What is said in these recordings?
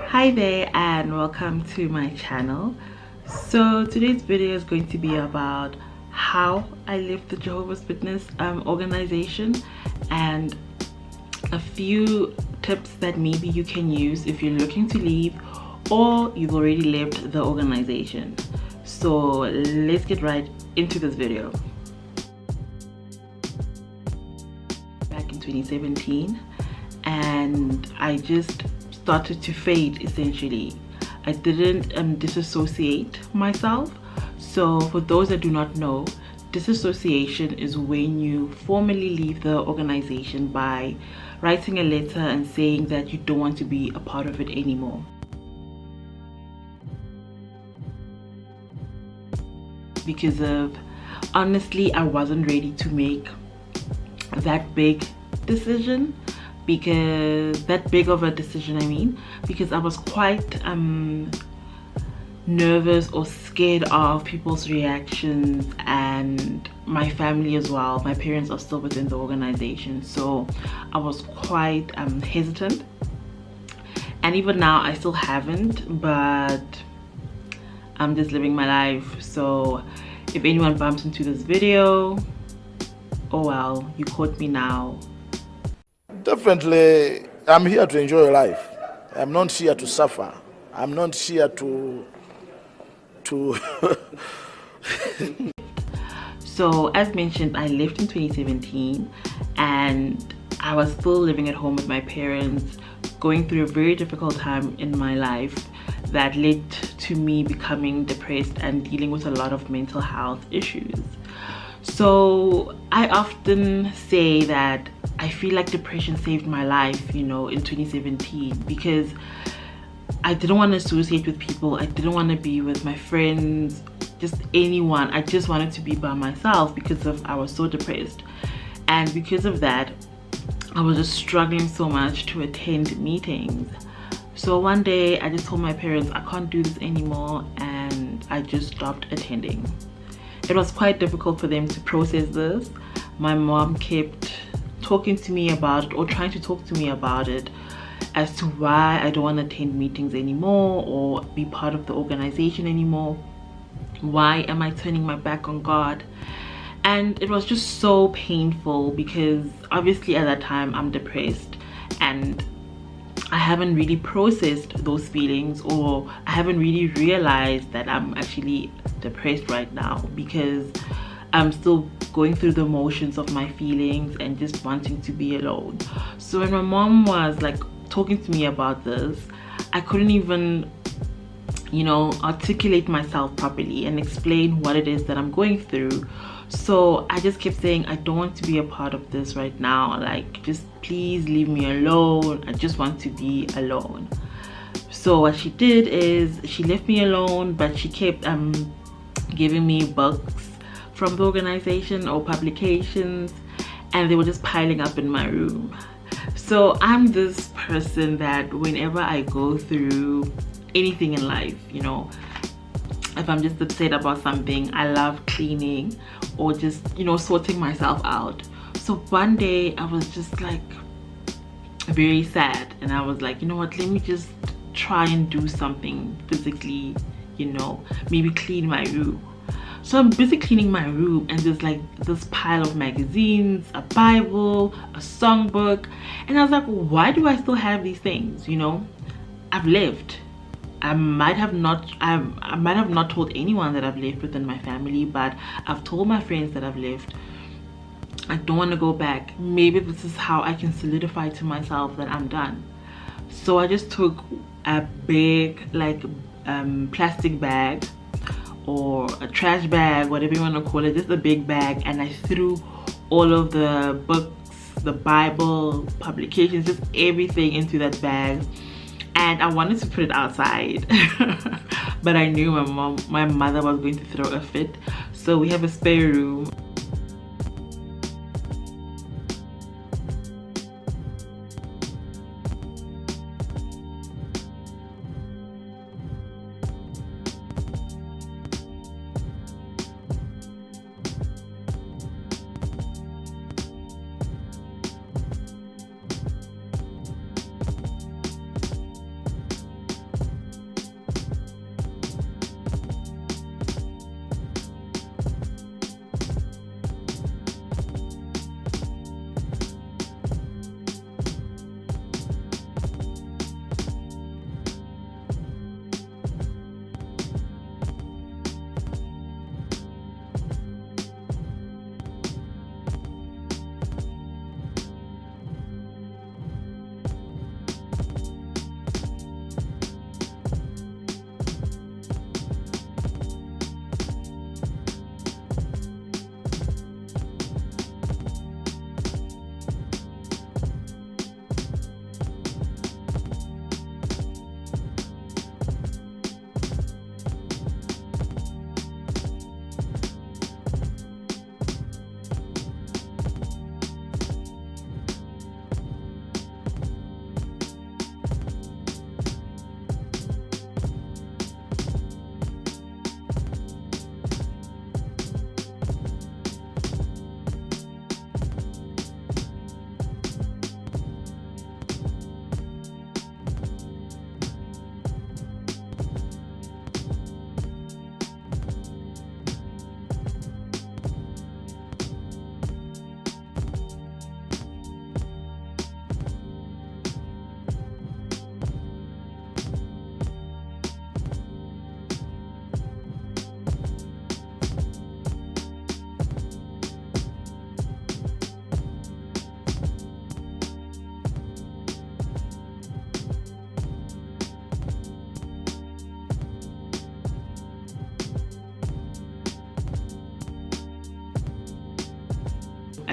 Hi there and welcome to my channel. So today's video is going to be about how I left the Jehovah's Witness organization and a few tips that maybe you can use if you're looking to leave or you've already left the organization. So let's get right into this video. Back in 2017, and I just started to fade essentially. I didn't disassociate myself. So for those that do not know, disassociation is when you formally leave the organization by writing a letter and saying that you don't want to be a part of it anymore. Because of, honestly, I wasn't ready to make that big decision, because that big of a decision because I was quite nervous or scared of people's reactions and my family as well. My parents are still within the organization, so I was quite hesitant, and even now I still haven't, but I'm just living my life. So if anyone bumps into this video, oh well, you caught me now. Definitely, I'm here to enjoy life. I'm not here to suffer. I'm not here to So as mentioned, I left in 2017 and I was still living at home with my parents, going through a very difficult time in my life that led to me becoming depressed and dealing with a lot of mental health issues. So I often say that I feel like depression saved my life, in 2017, because I didn't want to associate with people. I didn't want to be with my friends, just anyone. I just wanted to be by myself because I was so depressed. And because of that, I was just struggling so much to attend meetings. So one day I just told my parents I can't do this anymore, and I just stopped attending. It was quite difficult for them to process this. My mom kept talking to me about it, or trying to talk to me about it, as to why I don't want to attend meetings anymore or be part of the organization anymore. Why am I turning my back on God? And it was just so painful because obviously at that time I'm depressed and I haven't really processed those feelings, or I haven't really realized that I'm actually depressed right now, because I'm still going through the motions of my feelings and just wanting to be alone. So when my mom was like talking to me about this, I couldn't even articulate myself properly and explain what it is that I'm going through. So I just kept saying, I don't want to be a part of this right now, like just please leave me alone. I just want to be alone. So what she did is she left me alone, but she kept giving me books from the organization or publications, and they were just piling up in my room. So I'm this person that whenever I go through anything in life, if I'm just upset about something, I love cleaning or just sorting myself out. So one day I was just like very sad, and I was like, you know what, let me just try and do something physically, maybe clean my room. So I'm busy cleaning my room, and there's like this pile of magazines, a Bible, a songbook, and I was like, why do I still have these things? I've left. I might have not told anyone that I've left within my family, but I've told my friends that I've left. I don't want to go back. Maybe this is how I can solidify to myself that I'm done. So I just took a big plastic bag or a trash bag, whatever you want to call it, just a big bag, and I threw all of the books, the Bible, publications, just everything into that bag. And I wanted to put it outside, but I knew my mother was going to throw a fit. So we have a spare room.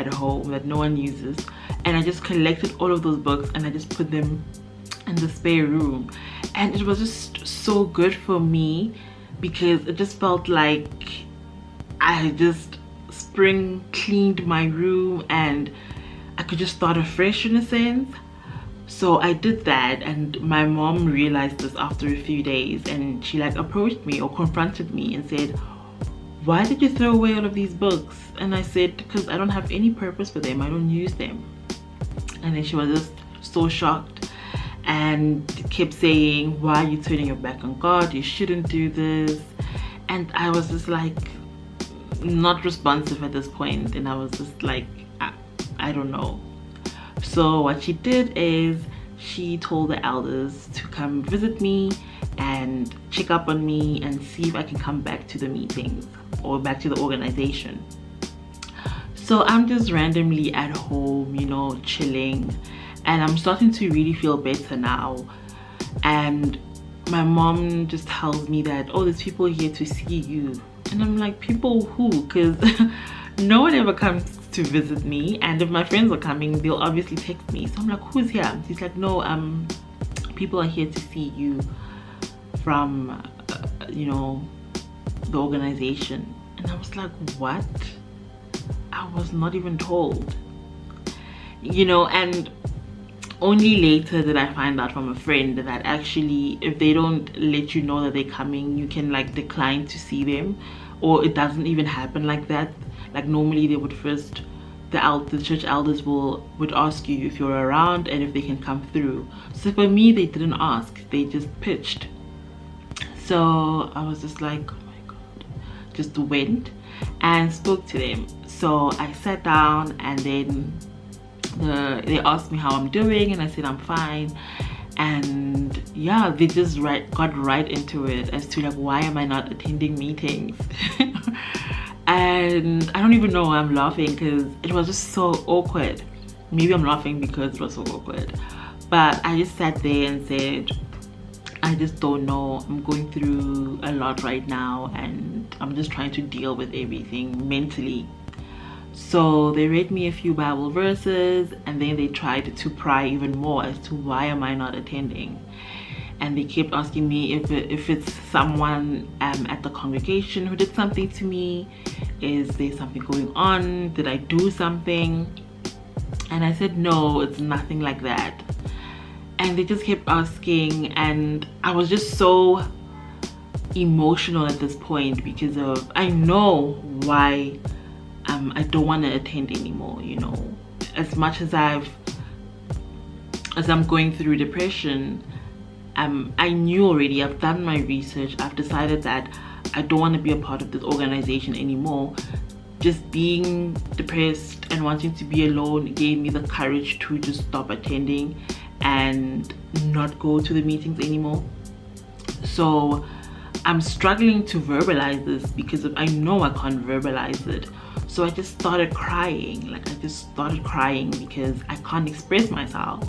at home that no one uses, and I just collected all of those books and I just put them in the spare room. And it was just so good for me because it just felt like I had just spring cleaned my room and I could just start afresh in a sense. So I did that, and my mom realized this after a few days, and she like approached me or confronted me and said, why did you throw away all of these books? And I said, because I don't have any purpose for them, I don't use them. And then she was just so shocked and kept saying, why are you turning your back on God? You shouldn't do this. And I was just like not responsive at this point, and I was just like, I don't know. So what she did is she told the elders to come visit me and check up on me and see if I can come back to the meetings or back to the organization. So I'm just randomly at home, you know, chilling, and I'm starting to really feel better now. And my mom just tells me that, oh, there's people here to see you. And I'm like, people who? Because no one ever comes to visit me, and if my friends are coming, they'll obviously text me. So I'm like, who's here? He's like, no, people are here to see you from you know, the organization. And I was like, what? I was not even told, you know. And only later did I find out from a friend that actually if they don't let you know that they're coming, you can like decline to see them, or it doesn't even happen like that. Like normally they would first, the church elders would ask you if you're around and if they can come through. So for me, they didn't ask, they just pitched. So I was just like, oh my God, just went and spoke to them. So I sat down, and then they asked me how I'm doing, and I said I'm fine. And yeah, they just got right into it as to like, why am I not attending meetings? And I don't even know why I'm laughing, because it was just so awkward. Maybe I'm laughing because it was so awkward, but I just sat there and said, I just don't know, I'm going through a lot right now, and I'm just trying to deal with everything mentally. So they read me a few Bible verses, and then they tried to pry even more as to why am I not attending. And they kept asking me if it's someone at the congregation who did something to me. Is there something going on? Did I do something? And I said, no, it's nothing like that. And they just kept asking, and I was just so emotional at this point because of, I know why I don't want to attend anymore, you know. As much as I'm going through depression, I knew already, I've done my research, I've decided that I don't want to be a part of this organization anymore. Just being depressed and wanting to be alone gave me the courage to just stop attending and not go to the meetings anymore. So I'm struggling to verbalize this because I know I can't verbalize it. So I just started crying. Like I just started crying because I can't express myself,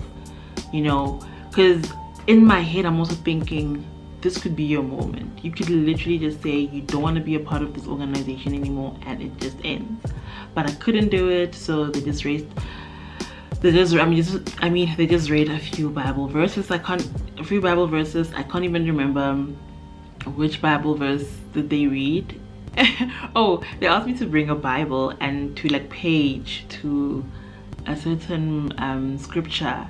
you know. Because in my head I'm also thinking, this could be your moment. You could literally just say you don't want to be a part of this organization anymore, and it just ends. But I couldn't do it, so they just read a few Bible verses. I can't even remember which Bible verse did they read. Oh, they asked me to bring a Bible and to like page to a certain scripture,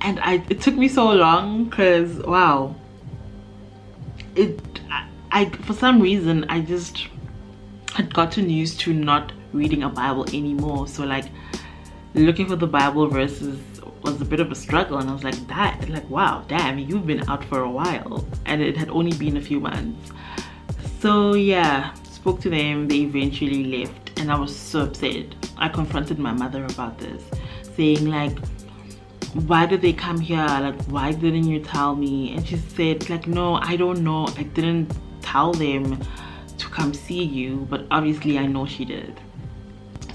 and it took me so long because wow, I for some reason I just had gotten used to not reading a Bible anymore. So like looking for the Bible verses was a bit of a struggle, and I was like, wow, damn, you've been out for a while, and it had only been a few months. So yeah, spoke to them, they eventually left, and I was so upset. I confronted my mother about this, saying like, why did they come here? Like, why didn't you tell me? And she said like, no, I don't know, I didn't tell them to come see you, but obviously I know she did.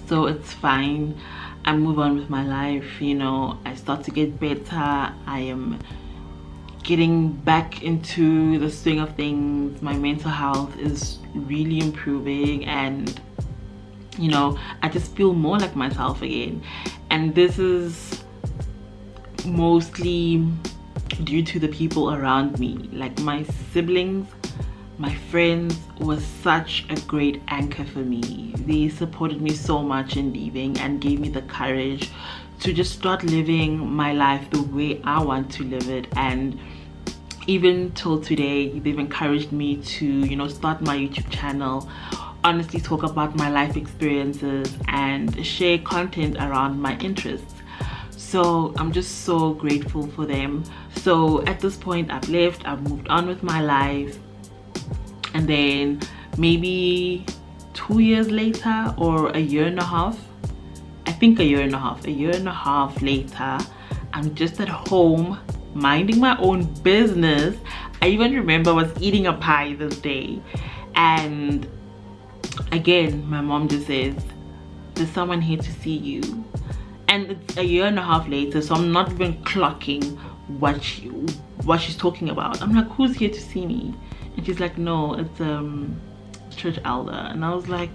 So it's fine, I move on with my life, you know. I start to get better, I am getting back into the swing of things. My mental health is really improving, and you know, I just feel more like myself again. And this is mostly due to the people around me. Like my siblings, my friends was such a great anchor for me. They supported me so much in leaving and gave me the courage to just start living my life the way I want to live it. And even till today, they've encouraged me to, you know, start my YouTube channel, honestly talk about my life experiences and share content around my interests. So I'm just so grateful for them. So at this point, I've left, I've moved on with my life. And then maybe 2 years later, or a year and a half, I think a year and a half later, I'm just at home minding my own business. I even remember I was eating a pie this day, and again my mom just says, there's someone here to see you. And it's a year and a half later, so I'm not even clocking what she's talking about. I'm like, who's here to see me? And she's like, no, it's church elder. And I was like,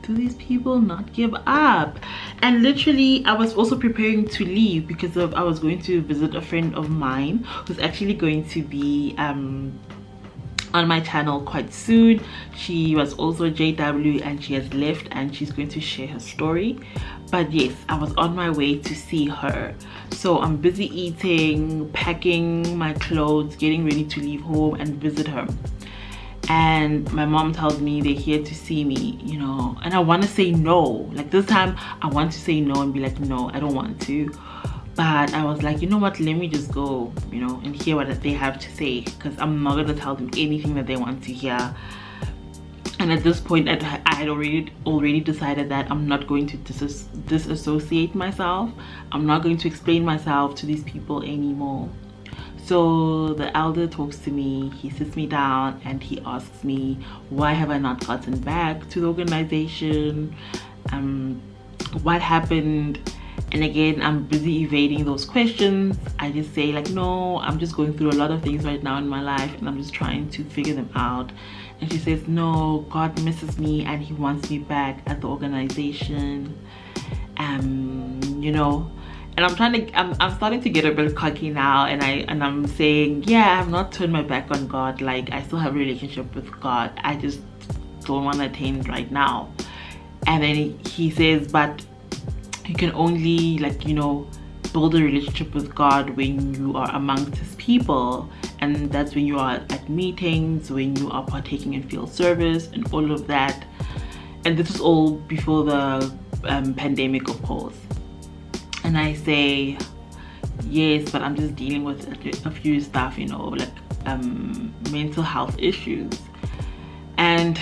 do these people not give up? And literally I was also preparing to leave because I was going to visit a friend of mine who's actually going to be on my channel quite soon. She was also JW and she has left and she's going to share her story. But yes, I was on my way to see her. So I'm busy eating, packing my clothes, getting ready to leave home and visit her. And my mom tells me they're here to see me, you know, and I want to say no. Like this time I want to say no and be like, no, I don't want to. But I was like, you know what, let me just go, you know, and hear what they have to say, because I'm not going to tell them anything that they want to hear. And at this point I had already decided that I'm not going to disassociate myself. I'm not going to explain myself to these people anymore. So the elder talks to me, he sits me down and he asks me, why have I not gotten back to the organization? What happened? And again, I'm busy evading those questions. I just say like, no, I'm just going through a lot of things right now in my life and I'm just trying to figure them out. And she says, no, God misses me and he wants me back at the organization. You know, and I'm starting to get a bit cocky now, and I'm saying, yeah, I've not turned my back on God. Like, I still have a relationship with God, I just don't want to attend right now. And then he says, but you can only, like, you know, build a relationship with God when you are amongst his people, and that's when you are at meetings, when you are partaking in field service and all of that. And this was all before the pandemic, of course. And I say, yes, but I'm just dealing with a few stuff, you know, like mental health issues. And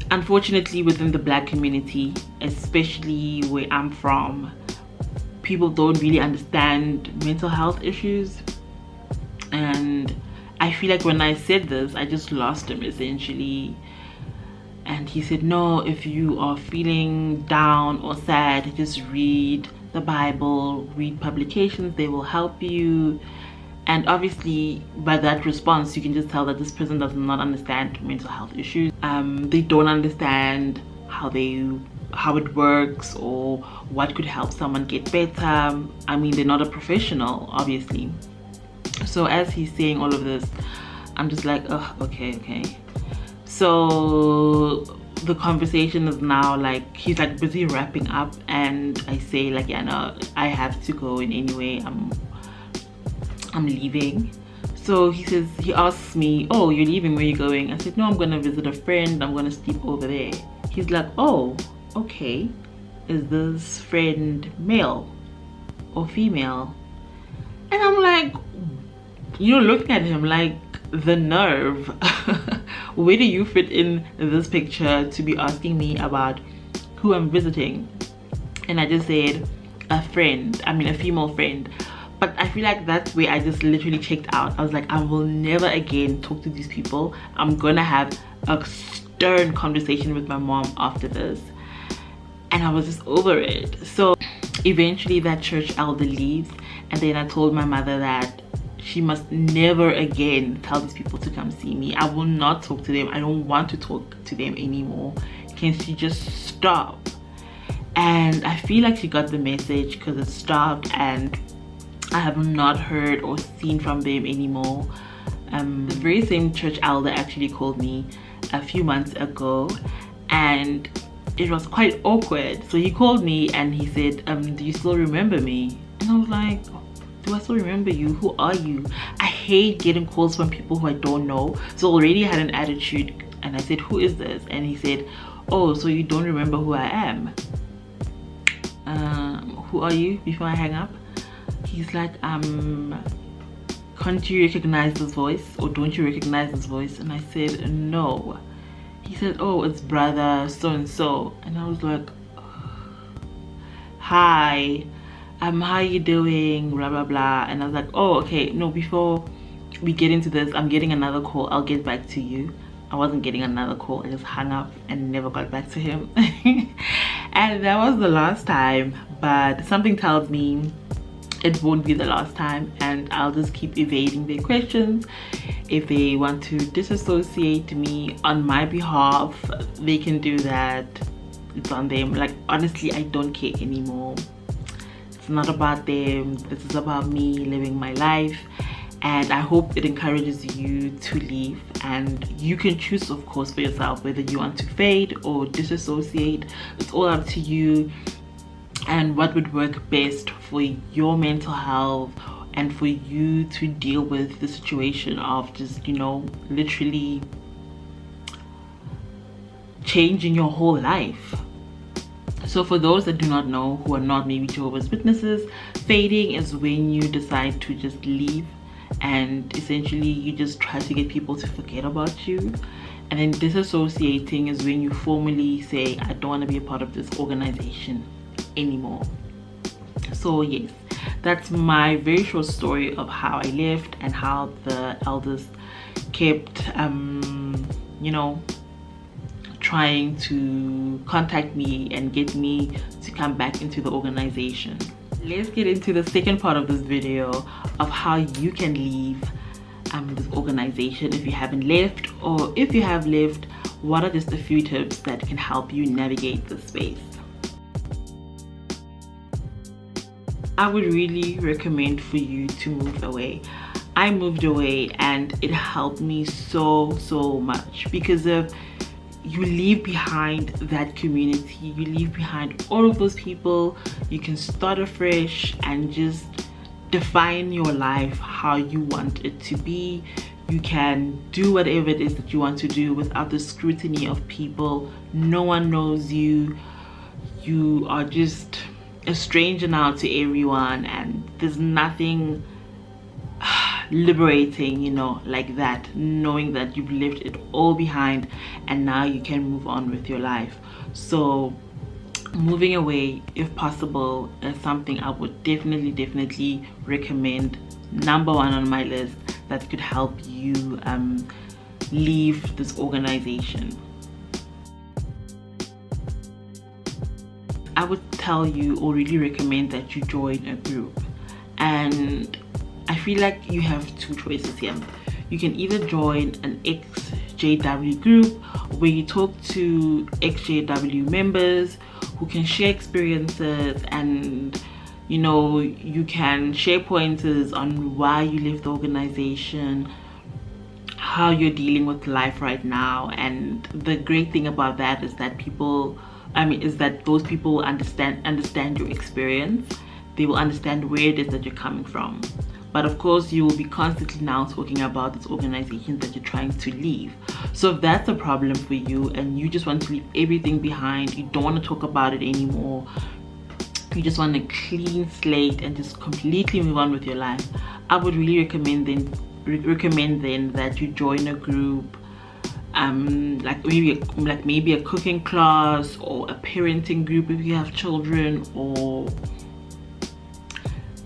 unfortunately, within the Black community, especially where I'm from, people don't really understand mental health issues. And I feel like when I said this, I just lost him essentially. And he said, no, if you are feeling down or sad, just read the Bible, read publications, they will help you. And obviously by that response, you can just tell that this person does not understand mental health issues. They don't understand how it works or what could help someone get better. I mean, they're not a professional, obviously. So as he's saying all of this, I'm just like, oh, okay. So the conversation is now like, he's like busy wrapping up, and I say like, yeah, no, I have to go in anyway. I'm leaving. So he asks me, oh, you're leaving, where are you going? I said, no, I'm gonna visit a friend, I'm gonna sleep over there. He's like, oh, okay. Is this friend male or female? And I'm like, you're looking at him like, the nerve. Where do you fit in this picture to be asking me about who I'm visiting? And I just said a female friend. But I feel like that's where I just literally checked out. I was like, I will never again talk to these people. I'm gonna have a stern conversation with my mom after this. And I was just over it. So eventually that church elder leaves, and then I told my mother that she must never again tell these people to come see me. I will not talk to them. I don't want to talk to them anymore. can she just stop? And I feel like she got the message because it stopped, and I have not heard or seen from them anymore. The very same church elder actually called me a few months ago, and it was quite awkward. So he called me and he said, do you still remember me? And I was like, do I still remember you? Who are you? I hate getting calls from people who I don't know. So already I had an attitude, and I said, who is this? And he said, oh, so you don't remember who I am? Who are you? Before I hang up, he's like, can't you recognize this voice, or don't you recognize this voice? And I said, no. He said, oh, it's brother so and so. And I was like, hi, how you doing, blah blah blah. And I was like, oh, okay, no, before we get into this, I'm getting another call, I'll get back to you. I wasn't getting another call. I just hung up and never got back to him. And that was the last time, but something tells me it won't be the last time, and I'll just keep evading their questions. If they want to disassociate me on my behalf, they can do that. It's on them. Like, honestly, I don't care anymore. It's not about them. This is about me living my life, and I hope it encourages you to leave. And you can choose, of course, for yourself whether you want to fade or disassociate. It's all up to you and what would work best for your mental health and for you to deal with the situation of just, you know, literally changing your whole life. So for those that do not know, who are not maybe Jehovah's Witnesses, fading is when you decide to just leave, and essentially you just try to get people to forget about you. And then disassociating is when you formally say, I don't want to be a part of this organization anymore. So yes, that's my very short story of how I left and how the elders kept you know, trying to contact me and get me to come back into the organization. Let's get into the second part of this video of how you can leave this organization if you haven't left, or if you have left, what are just a few tips that can help you navigate the space. I would really recommend for you to move away. I moved away and it helped me so much, because of you leave behind that community, you leave behind all of those people. You can start afresh and just define your life how you want it to be. You can do whatever it is that you want to do without the scrutiny of people. No one knows you. You are just a stranger now to everyone, and there's nothing liberating, you know, like that, knowing that you've left it all behind and now you can move on with your life. So moving away, if possible, is something I would definitely recommend. Number one on my list that could help you leave this organization. I would tell you, or really recommend, that you join a group. And I feel like you have two choices here. You can either join an ex-JW group where you talk to ex-JW members who can share experiences, and you know, you can share pointers on why you left the organization, how you're dealing with life right now. And the great thing about that is that those people will understand your experience. They will understand where it is that you're coming from. But of course, you will be constantly now talking about this organization that you're trying to leave. So if that's a problem for you and you just want to leave everything behind, you don't want to talk about it anymore, you just want a clean slate and just completely move on with your life, I would really recommend then that you join a group, like maybe a cooking class, or a parenting group if you have children, or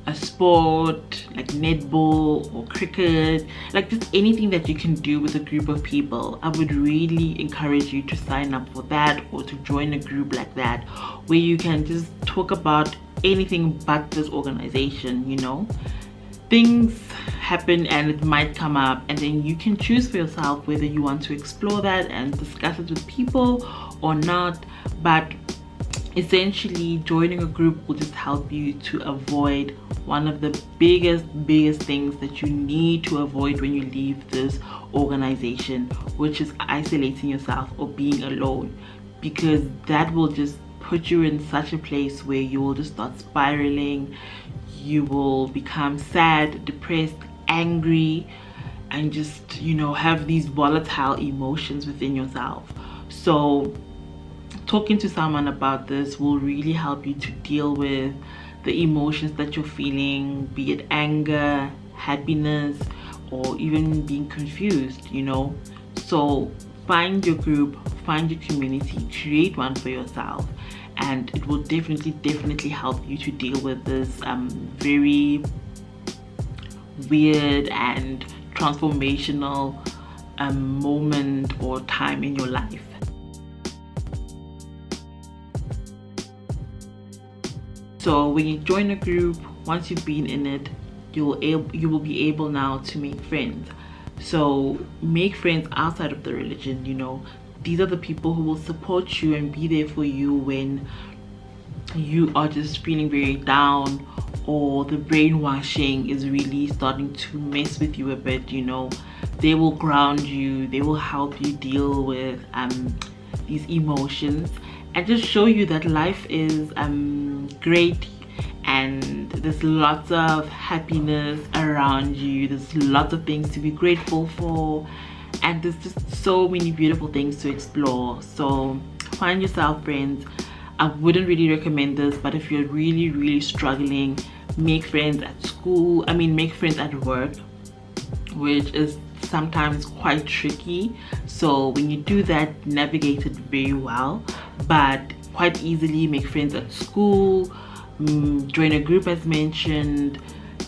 a sport like netball or cricket, like just anything that you can do with a group of people. I would really encourage you to sign up for that, or to join a group like that where you can just talk about anything but this organization, you know. things happen and it might come up, and then you can choose for yourself whether you want to explore that and discuss it with people or not. But essentially, joining a group will just help you to avoid one of the biggest things that you need to avoid when you leave this organization, which is isolating yourself or being alone, because that will just put you in such a place where you will just start spiraling. You will become sad, depressed, angry, and just, you know, have these volatile emotions within yourself. So talking to someone about this will really help you to deal with the emotions that you're feeling, be it anger, happiness, or even being confused, you know. So find your group, find your community, create one for yourself, and it will definitely help you to deal with this very weird and transformational moment or time in your life. So when you join a group, once you've been in it, you will be able now to make friends. So make friends outside of the religion, you know. These are the people who will support you and be there for you when you are just feeling very down, or the brainwashing is really starting to mess with you a bit, you know. They will ground you, they will help you deal with these emotions and just show you that life is great, and there's lots of happiness around you, there's lots of things to be grateful for, and there's just so many beautiful things to explore. So find yourself friends. I wouldn't really recommend this, but if you're really struggling, make friends at school, make friends at work, which is sometimes quite tricky. So when you do that, navigate it very well, but quite easily make friends at school, join a group as mentioned.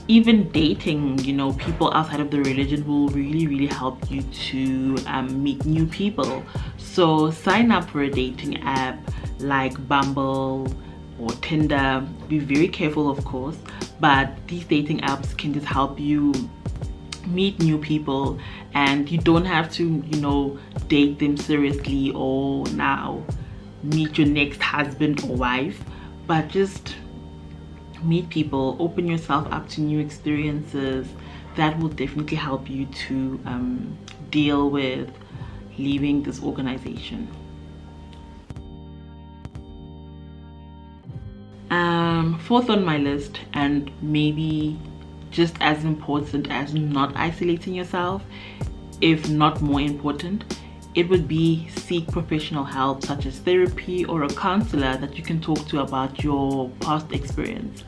Even dating, you know, people outside of the religion will really help you to meet new people. So sign up for a dating app like Bumble or Tinder. Be very careful, of course, but these dating apps can just help you meet new people, and you don't have to, you know, date them seriously or now meet your next husband or wife, but just meet people, open yourself up to new experiences. That will definitely help you to deal with leaving this organization. Fourth on my list, and maybe just as important as not isolating yourself, if not more important, it would be seek professional help, such as therapy or a counselor that you can talk to about your past experience.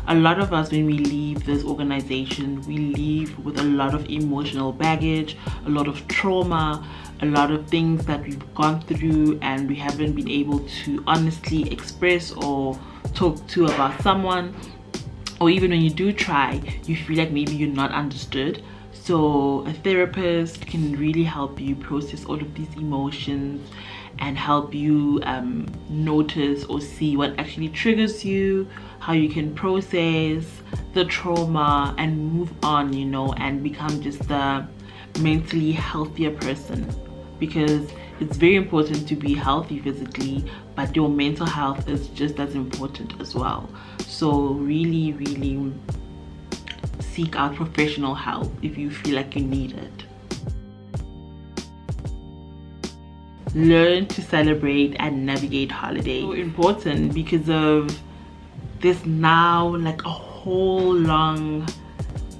A lot of us, when we leave this organization, we leave with a lot of emotional baggage, a lot of trauma, a lot of things that we've gone through and we haven't been able to honestly express or talk to about someone. Or even when you do try, you feel like maybe you're not understood. So a therapist can really help you process all of these emotions and help you notice or see what actually triggers you, how you can process the trauma and move on, you know, and become just a mentally healthier person. Because it's very important to be healthy physically, but your mental health is just as important as well. So really seek out professional help if you feel like you need it. Learn to celebrate and navigate holidays. So important, because of this now like a whole long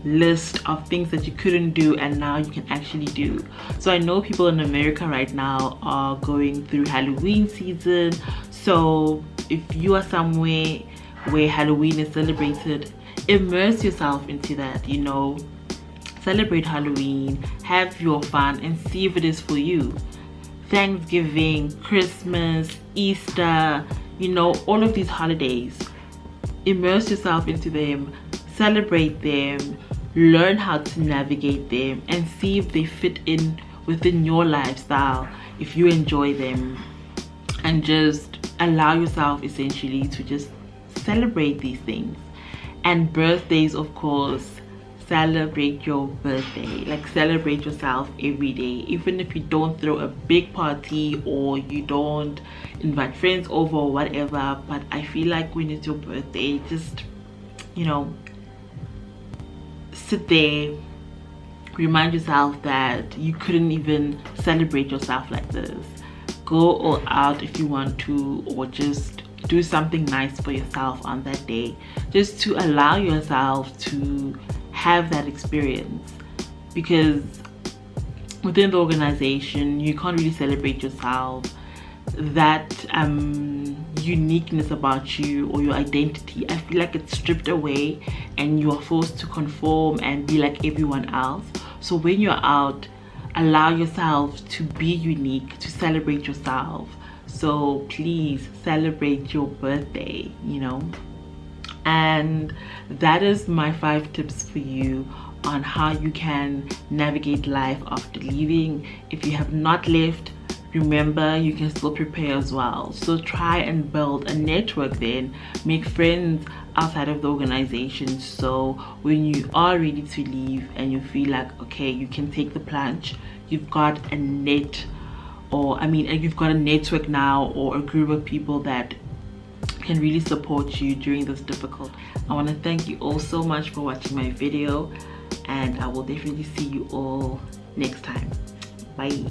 list of things that you couldn't do and now you can actually do. So I know people in America right now are going through Halloween season. So if you are somewhere where Halloween is celebrated, immerse yourself into that, you know. Celebrate Halloween, have your fun, and see if it is for you. Thanksgiving, Christmas, Easter, you know, all of these holidays, immerse yourself into them, celebrate them, learn how to navigate them, and see if they fit in within your lifestyle, if you enjoy them, and just allow yourself essentially to just celebrate these things. And birthdays, of course, celebrate your birthday. Like, celebrate yourself every day, even if you don't throw a big party or you don't invite friends over or whatever. But I feel like when it's your birthday, just, you know, sit there, remind yourself that you couldn't even celebrate yourself like this. Go all out if you want to, or just do something nice for yourself on that day, just to allow yourself to have that experience. Because within the organization, you can't really celebrate yourself, that uniqueness about you or your identity. I feel like it's stripped away and you are forced to conform and be like everyone else. So when you're out, allow yourself to be unique, to celebrate yourself. So please celebrate your birthday, you know. And that is my 5 tips for you on how you can navigate life after leaving. If you have not left, remember, you can still prepare as well. So try and build a network, then make friends outside of the organization, so when you are ready to leave and you feel like, okay, you can take the plunge, you've got a net, or you've got a network now, or a group of people that can really support you during this difficult. I want to thank you all so much for watching my video, and I will definitely see you all next time. Bye.